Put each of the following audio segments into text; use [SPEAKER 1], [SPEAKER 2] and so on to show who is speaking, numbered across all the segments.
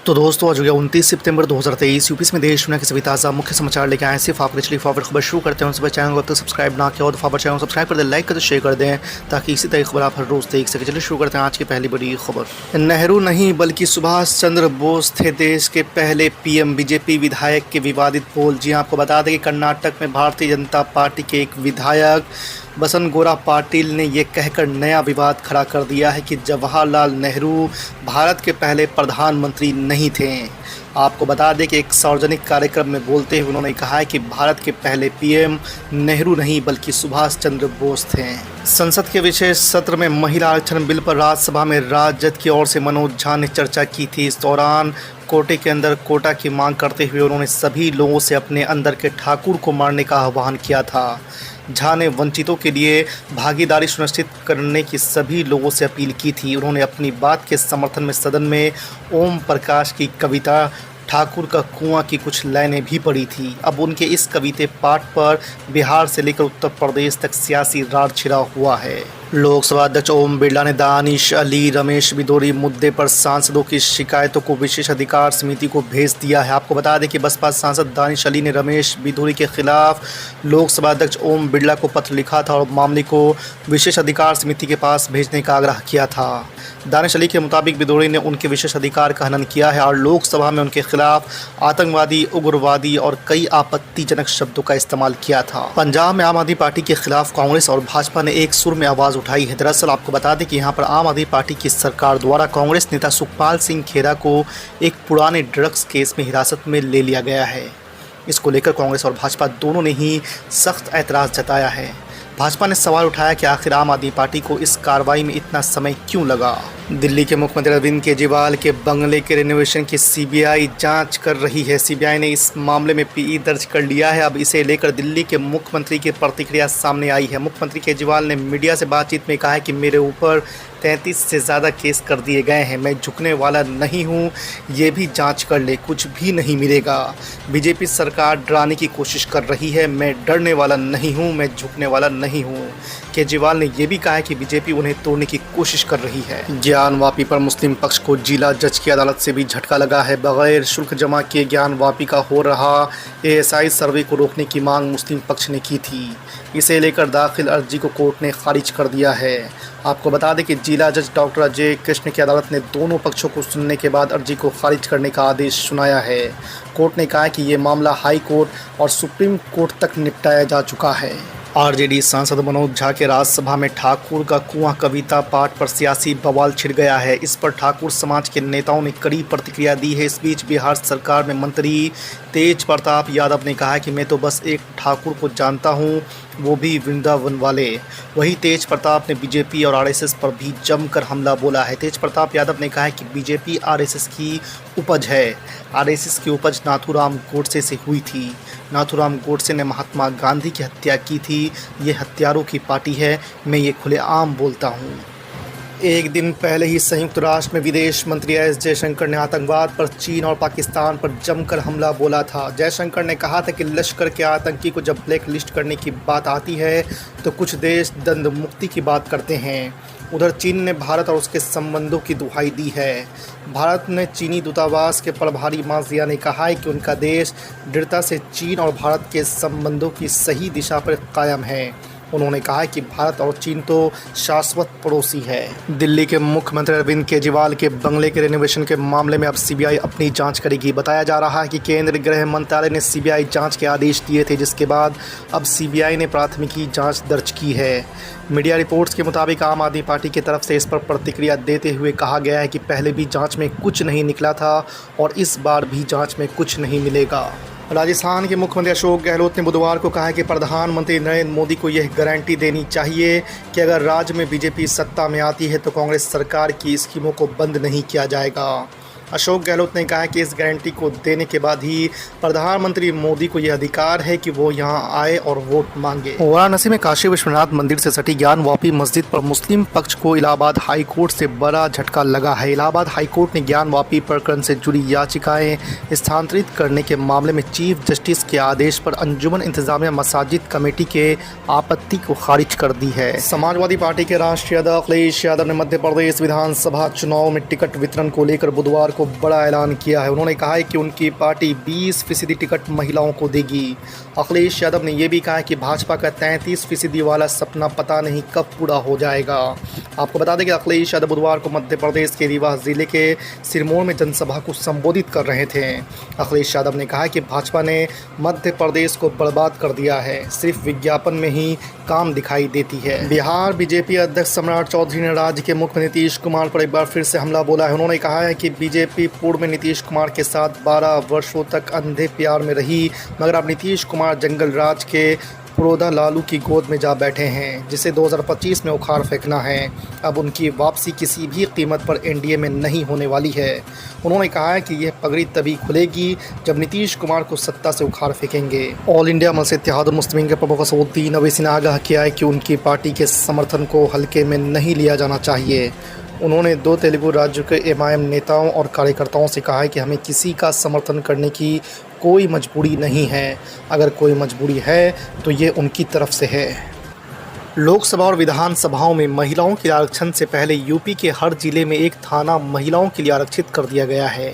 [SPEAKER 1] तो दोस्तों आज हो गया 29 सितंबर 2023 यूपी में देश दुनिया के सभी ताज़ा मुख्य समाचार लेके आए सिर्फ आपके चलिए फॉरवर्ड खबर शुरू करते हैं। उनसे चैनल को अब तक सब्सक्राइब ना किया हो तो फॉरवर्ड चैनल सब्सक्राइब कर दें, लाइक कर दें, शेयर कर दें ताकि इसी तरह खबर आप हर रोज़ देख सकें। चलिए शुरू करते हैं आज की पहली बड़ी खबर। नेहरू नहीं बल्कि सुभाष चंद्र बोस थे देश के पहले पीएम। बीजेपी विधायक के विवादित बोल। जी आपको बता दें कि कर्नाटक में भारतीय जनता पार्टी के एक विधायक बसनगोरा पाटिल ने ये कहकर नया विवाद खड़ा कर दिया है कि जवाहरलाल नेहरू भारत के पहले प्रधानमंत्री नहीं थे। आपको बता दें कि एक सार्वजनिक कार्यक्रम में बोलते हुए उन्होंने कहा है कि भारत के पहले पीएम नेहरू नहीं बल्कि सुभाष चंद्र बोस थे। संसद के विशेष सत्र में महिला आरक्षण बिल पर राज्यसभा में राजद की ओर से मनोज झा ने चर्चा की थी। इस दौरान कोटे के अंदर कोटा की मांग करते हुए उन्होंने सभी लोगों से अपने अंदर के ठाकुर को मारने का आह्वान किया था। झा ने वंचितों के लिए भागीदारी सुनिश्चित करने की सभी लोगों से अपील की थी। उन्होंने अपनी बात के समर्थन में सदन में ओम प्रकाश की कविता ठाकुर का कुआं की कुछ लाइनें भी पढ़ी थी। अब उनके इस कविते पाठ पर बिहार से लेकर उत्तर प्रदेश तक सियासी रार छिड़ा हुआ है। लोकसभा अध्यक्ष ओम बिरला ने दानिश अली, रमेश बिदोरी मुद्दे पर सांसदों की शिकायतों को विशेष अधिकार समिति को भेज दिया है। आपको बता दें कि बसपा सांसद दानिश अली ने रमेश बिदोरी के खिलाफ लोकसभा अध्यक्ष ओम बिरला को पत्र लिखा था और मामले को विशेष अधिकार समिति के पास भेजने का आग्रह किया था। दानिश अली के मुताबिक बिदोरी ने उनके विशेष अधिकार का हनन किया है और लोकसभा में उनके खिलाफ आतंकवादी, उग्रवादी और कई आपत्तिजनक शब्दों का इस्तेमाल किया था। पंजाब में आम आदमी पार्टी के खिलाफ कांग्रेस और भाजपा ने एक सुर में आवाज उठाई है। दरअसल आपको बता दें कि यहाँ पर आम आदमी पार्टी की सरकार द्वारा कांग्रेस नेता सुखपाल सिंह खेरा को एक पुराने ड्रग्स केस में हिरासत में ले लिया गया है। इसको लेकर कांग्रेस और भाजपा दोनों ने ही सख्त ऐतराज़ जताया है। भाजपा ने सवाल उठाया कि आखिर आम आदमी पार्टी को इस कार्रवाई में इतना समय क्यों लगा। दिल्ली के मुख्यमंत्री अरविंद केजरीवाल के बंगले के रेनोवेशन की सीबीआई जांच कर रही है। सीबीआई ने इस मामले में पीई दर्ज कर लिया है। अब इसे लेकर दिल्ली के मुख्यमंत्री की प्रतिक्रिया सामने आई है। मुख्यमंत्री केजरीवाल ने मीडिया से बातचीत में कहा है कि मेरे ऊपर 33 से ज़्यादा केस कर दिए गए हैं। मैं झुकने वाला नहीं हूं, ये भी जांच कर ले, कुछ भी नहीं मिलेगा। बीजेपी सरकार डराने की कोशिश कर रही है। मैं डरने वाला नहीं हूं, मैं झुकने वाला नहीं हूं। केजरीवाल ने यह भी कहा है कि बीजेपी उन्हें तोड़ने की कोशिश कर रही है। ज्ञान वापी पर मुस्लिम पक्ष को जिला जज की अदालत से भी झटका लगा है। बगैर शुल्क जमा किए ज्ञान वापी का हो रहा एएसआई सर्वे को रोकने की मांग मुस्लिम पक्ष ने की थी। इसे लेकर दाखिल अर्जी को कोर्ट ने खारिज कर दिया है। आपको बता दें कि जिला जज डॉक्टर अजय कृष्ण की अदालत ने दोनों पक्षों को सुनने के बाद अर्जी को खारिज करने का आदेश सुनाया है। कोर्ट ने कहा कि ये मामला हाई कोर्ट और सुप्रीम कोर्ट तक निपटाया जा चुका है। आरजेडी सांसद मनोज झा के राज्यसभा में ठाकुर का कुआं कविता पाठ पर सियासी बवाल छिड़ गया है। इस पर ठाकुर समाज के नेताओं ने कड़ी प्रतिक्रिया दी है। इस बीच बिहार सरकार में मंत्री तेज प्रताप यादव ने कहा कि मैं तो बस एक ठाकुर को जानता हूं, वो भी वृंदावन वाले। वहीं तेज प्रताप ने बीजेपी और आरएसएस पर भी जमकर हमला बोला है। तेज प्रताप यादव ने कहा है कि बीजेपी आरएसएस की उपज है। आरएसएस की उपज नाथूराम गोडसे से हुई थी। नाथूराम गोडसे ने महात्मा गांधी की हत्या की थी। ये हत्यारों की पार्टी है, मैं ये खुलेआम बोलता हूँ। एक दिन पहले ही संयुक्त राष्ट्र में विदेश मंत्री एस जयशंकर ने आतंकवाद पर चीन और पाकिस्तान पर जमकर हमला बोला था। जयशंकर ने कहा था कि लश्कर के आतंकी को जब ब्लैक लिस्ट करने की बात आती है तो कुछ देश दंड मुक्ति की बात करते हैं। उधर चीन ने भारत और उसके संबंधों की दुहाई दी है। भारत ने चीनी दूतावास के प्रभारी माजिया ने कहा है कि उनका देश दृढ़ता से चीन और भारत के संबंधों की सही दिशा पर कायम है। उन्होंने कहा कि भारत और चीन तो शाश्वत पड़ोसी है। दिल्ली के मुख्यमंत्री अरविंद केजरीवाल के बंगले के रेनोवेशन के मामले में अब सीबीआई अपनी जांच करेगी। बताया जा रहा है कि केंद्रीय गृह मंत्रालय ने सीबीआई जांच के आदेश दिए थे, जिसके बाद अब सीबीआई ने प्राथमिकी जांच दर्ज की है। मीडिया रिपोर्ट्स के मुताबिक आम आदमी पार्टी की तरफ से इस पर प्रतिक्रिया देते हुए कहा गया है कि पहले भी जाँच में कुछ नहीं निकला था और इस बार भी जाँच में कुछ नहीं मिलेगा। राजस्थान के मुख्यमंत्री अशोक गहलोत ने बुधवार को कहा कि प्रधानमंत्री नरेंद्र मोदी को यह गारंटी देनी चाहिए कि अगर राज्य में बीजेपी सत्ता में आती है तो कांग्रेस सरकार की स्कीमों को बंद नहीं किया जाएगा। अशोक गहलोत ने कहा कि इस गारंटी को देने के बाद ही प्रधानमंत्री मोदी को यह अधिकार है कि वो यहां आए और वोट मांगे। वाराणसी में काशी विश्वनाथ मंदिर से सटी ज्ञान वापी मस्जिद पर मुस्लिम पक्ष को इलाहाबाद हाई कोर्ट से बड़ा झटका लगा है। इलाहाबाद हाई कोर्ट ने ज्ञान वापी प्रकरण से जुड़ी याचिकाएं स्थानांतरित करने के मामले में चीफ जस्टिस के आदेश पर अंजुमन इंतजामिया मसाजिद कमेटी के आपत्ति को खारिज कर दी है। समाजवादी पार्टी के राष्ट्रीय अध्यक्ष अखिलेश यादव ने मध्य प्रदेश विधानसभा चुनाव में टिकट वितरण को लेकर बुधवार को बड़ा ऐलान किया है। उन्होंने कहा है कि उनकी पार्टी 20% टिकट महिलाओं को देगी। अखिलेश यादव ने यह भी कहा है कि भाजपा का 33% वाला सपना पता नहीं कब पूरा हो जाएगा। आपको बता दें कि अखिलेश यादव बुधवार को मध्य प्रदेश के रीवा जिले के सिरमौर में जनसभा को संबोधित कर रहे थे। अखिलेश यादव ने कहा कि भाजपा ने मध्य प्रदेश को बर्बाद कर दिया है, सिर्फ विज्ञापन में ही काम दिखाई देती है। बिहार बीजेपी अध्यक्ष सम्राट चौधरी ने राज्य के मुख्यमंत्री नीतीश कुमार पर एक बार फिर से हमला बोला है। उन्होंने कहा है कि बीजेपी पूर्व में नीतीश कुमार के साथ 12 वर्षों तक अंधे प्यार में रही, मगर अब नीतीश कुमार जंगल राज के पुरोधा लालू की गोद में जा बैठे हैं, जिसे 2025 में उखाड़ फेंकना है। अब उनकी वापसी किसी भी कीमत पर एनडीए में नहीं होने वाली है। उन्होंने कहा है कि यह पगड़ी तभी खुलेगी जब नीतीश कुमार को सत्ता से उखाड़ फेंकेंगे। ऑल इंडिया मस्जिद इत्तेहादुल मुस्लिमीन के प्रमुख असदुद्दीन अवैसी ने आगाह किया है कि उनकी पार्टी के समर्थन को हल्के में नहीं लिया जाना चाहिए। उन्होंने 2 तेलुगु राज्यों के एमआईएम नेताओं और कार्यकर्ताओं से कहा है कि हमें किसी का समर्थन करने की कोई मजबूरी नहीं है। अगर कोई मजबूरी है तो ये उनकी तरफ से है। लोकसभा और विधानसभाओं में महिलाओं के आरक्षण से पहले यूपी के हर जिले में एक थाना महिलाओं के लिए आरक्षित कर दिया गया है।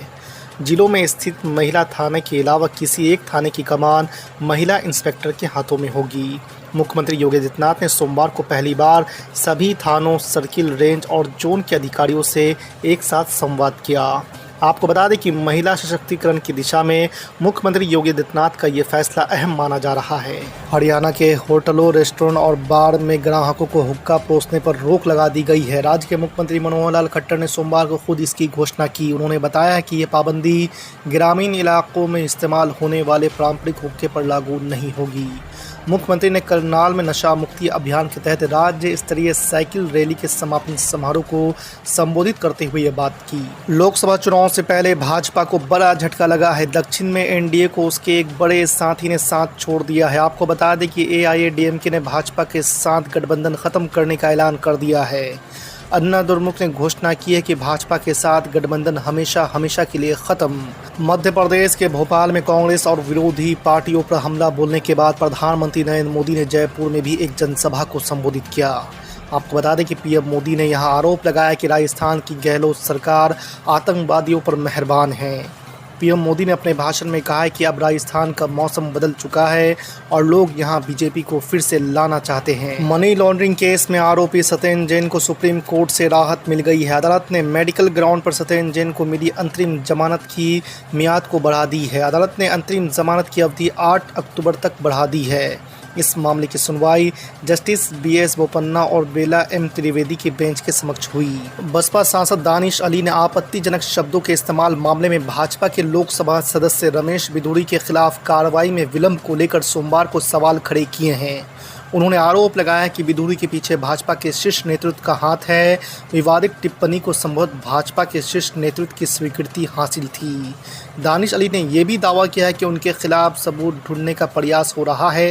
[SPEAKER 1] जिलों में स्थित महिला थाने के अलावा किसी एक थाने की कमान महिला इंस्पेक्टर के हाथों में होगी। मुख्यमंत्री योगी आदित्यनाथ ने सोमवार को पहली बार सभी थानों, सर्किल, रेंज और जोन के अधिकारियों से एक साथ संवाद किया। आपको बता दें कि महिला सशक्तिकरण की दिशा में मुख्यमंत्री योगी आदित्यनाथ का ये फैसला अहम माना जा रहा है। हरियाणा के होटलों, रेस्टोरेंट और बार में ग्राहकों को हुक्का परोसने पर रोक लगा दी गई है। राज्य के मुख्यमंत्री मनोहर लाल खट्टर ने सोमवार को खुद इसकी घोषणा की। उन्होंने बताया कि ये पाबंदी ग्रामीण इलाकों में इस्तेमाल होने वाले पारंपरिक हुक्के पर लागू नहीं होगी। मुख्यमंत्री ने करनाल में नशा मुक्ति अभियान के तहत राज्य स्तरीय साइकिल रैली के समापन समारोह को संबोधित करते हुए ये बात की। लोकसभा चुनाव से पहले भाजपा को बड़ा झटका लगा है। दक्षिण में एनडीए को उसके एक बड़े साथी ने साथ छोड़ दिया है। आपको बता दें कि एआईएडीएमके ने भाजपा के साथ गठबंधन खत्म करने का ऐलान कर दिया है। अन्ना दुर्मुख ने घोषणा की है कि भाजपा के साथ गठबंधन हमेशा हमेशा के लिए खत्म। मध्य प्रदेश के भोपाल में कांग्रेस और विरोधी पार्टियों पर हमला बोलने के बाद प्रधानमंत्री नरेंद्र मोदी ने जयपुर में भी एक जनसभा को संबोधित किया। आपको बता दें कि पीएम मोदी ने यहां आरोप लगाया कि राजस्थान की गहलोत सरकार आतंकवादियों पर मेहरबान है। पीएम मोदी ने अपने भाषण में कहा है कि अब राजस्थान का मौसम बदल चुका है और लोग यहां बीजेपी को फिर से लाना चाहते हैं। मनी लॉन्ड्रिंग केस में आरोपी सत्येंद्र जैन को सुप्रीम कोर्ट से राहत मिल गई है। अदालत ने मेडिकल ग्राउंड पर सत्येंद्र जैन को मिली अंतरिम जमानत की मियाद को बढ़ा दी है। अदालत ने अंतरिम जमानत की अवधि 8 अक्टूबर तक बढ़ा दी है। इस मामले की सुनवाई जस्टिस बीएस बोपन्ना और बेला एम त्रिवेदी की बेंच के समक्ष हुई। बसपा सांसद दानिश अली ने आपत्तिजनक शब्दों के इस्तेमाल मामले में भाजपा के लोकसभा सदस्य रमेश बिधूड़ी के खिलाफ कार्रवाई में विलंब को लेकर सोमवार को सवाल खड़े किए हैं। उन्होंने आरोप लगाया कि बिधूड़ी के पीछे भाजपा के शीर्ष नेतृत्व का हाथ है। विवादित टिप्पणी को संभवतः भाजपा के शीर्ष नेतृत्व की स्वीकृति हासिल थी। दानिश अली ने यह भी दावा किया है कि उनके खिलाफ सबूत ढूंढने का प्रयास हो रहा है।